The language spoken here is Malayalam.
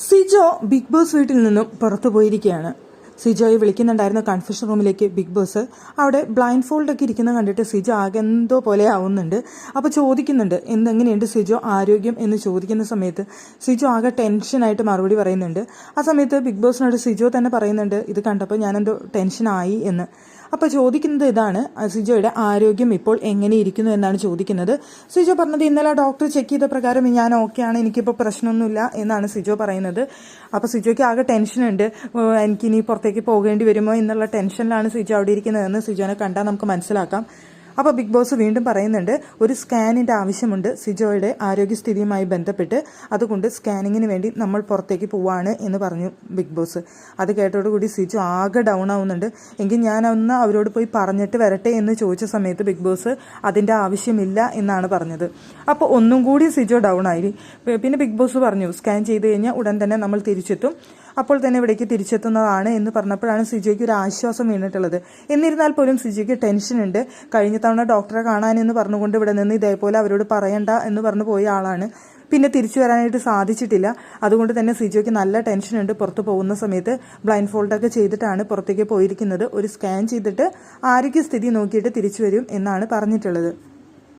സിജോ ബിഗ് ബോസ് വീട്ടിൽ നിന്നും പുറത്തു പോയിരിക്കുകയാണ്. സിജോയെ വിളിക്കുന്നുണ്ടായിരുന്ന കൺഫ്യൂഷൻ റൂമിലേക്ക് ബിഗ് ബോസ്. അവിടെ ബ്ലൈൻഡ് ഫോൾഡൊക്കെ ഇരിക്കുന്നത് കണ്ടിട്ട് സിജോ ആകെ എന്തോ പോലെ ആവുന്നുണ്ട്. അപ്പോൾ ചോദിക്കുന്നുണ്ട്, എന്തെങ്ങനെയുണ്ട് സിജോ ആരോഗ്യം എന്ന് ചോദിക്കുന്ന സമയത്ത് സിജോ ആകെ ടെൻഷനായിട്ട് മറുപടി പറയുന്നുണ്ട്. ആ സമയത്ത് ബിഗ് ബോസിനോട് സിജോ തന്നെ പറയുന്നുണ്ട്, ഇത് കണ്ടപ്പോൾ ഞാനെന്തോ ടെൻഷനായി എന്ന്. അപ്പോൾ ചോദിക്കുന്നത് ഇതാണ്, സിജോയുടെ ആരോഗ്യം ഇപ്പോൾ എങ്ങനെ ഇരിക്കുന്നു എന്നാണ് ചോദിക്കുന്നത്. സിജോ പറഞ്ഞത്, ഇന്നലെ ഡോക്ടർ ചെക്ക് ചെയ്ത പ്രകാരം ഞാൻ ഓക്കെയാണ്, എനിക്കിപ്പോൾ പ്രശ്നമൊന്നുമില്ല എന്നാണ് സിജോ പറയുന്നത്. അപ്പോൾ സിജോയ്ക്ക് ആകെ ടെൻഷനുണ്ട്, എനിക്കിനി പുറത്തേക്ക് പോകേണ്ടി വരുമോ എന്നുള്ള ടെൻഷനിലാണ് സിജോ അവിടെ ഇരിക്കുന്നതെന്ന് സിജോനെ കണ്ടാൽ നമുക്ക് മനസ്സിലാക്കാം. അപ്പോൾ ബിഗ് ബോസ് വീണ്ടും പറയുന്നുണ്ട്, ഒരു സ്കാനിൻ്റെ ആവശ്യമുണ്ട് സിജോയുടെ ആരോഗ്യസ്ഥിതിയുമായി ബന്ധപ്പെട്ട്, അതുകൊണ്ട് സ്കാനിങ്ങിന് വേണ്ടി നമ്മൾ പുറത്തേക്ക് പോവാണ് എന്ന് പറഞ്ഞു ബിഗ് ബോസ്. അത് കേട്ടോടുകൂടി സിജോ ആകെ ഡൗൺ ആവുന്നുണ്ട്. എങ്കിൽ ഞാനൊന്ന് അവരോട് പോയി പറഞ്ഞിട്ട് വരട്ടെ എന്ന് ചോദിച്ച സമയത്ത് ബിഗ് ബോസ് അതിൻ്റെ ആവശ്യമില്ല എന്നാണ് പറഞ്ഞത്. അപ്പോൾ ഒന്നും കൂടി സിജോ ഡൗൺ ആയി. പിന്നെ ബിഗ് ബോസ് പറഞ്ഞു, സ്കാൻ ചെയ്ത് കഴിഞ്ഞാൽ ഉടൻ തന്നെ നമ്മൾ തിരിച്ചെത്തും, അപ്പോൾ തന്നെ ഇവിടേക്ക് തിരിച്ചെത്തുന്നതാണ് എന്ന് പറഞ്ഞപ്പോഴാണ് സിജോയ്ക്ക് ഒരു ആശ്വാസം വീണിട്ടുള്ളത്. എന്നിരുന്നാൽ പോലും സിജോയ്ക്ക് ടെൻഷനുണ്ട്. കഴിഞ്ഞ തവണ ഡോക്ടറെ കാണാനെന്ന് പറഞ്ഞുകൊണ്ട് ഇവിടെ നിന്ന് ഇതേപോലെ അവരോട് പറയണ്ട എന്ന് പറഞ്ഞു പോയ ആളാണ്. പിന്നെ തിരിച്ചു വരാനായിട്ട് സാധിച്ചിട്ടില്ല. അതുകൊണ്ട് തന്നെ സിജോയ്ക്ക് നല്ല ടെൻഷനുണ്ട്. പുറത്ത് പോകുന്ന സമയത്ത് ബ്ലൈൻഡ് ഫോൾഡൊക്കെ ചെയ്തിട്ടാണ് പുറത്തേക്ക് പോയിരിക്കുന്നത്. ഒരു സ്കാൻ ചെയ്തിട്ട് ആരോഗ്യസ്ഥിതി നോക്കിയിട്ട് തിരിച്ചു വരും എന്നാണ് പറഞ്ഞിട്ടുള്ളത്.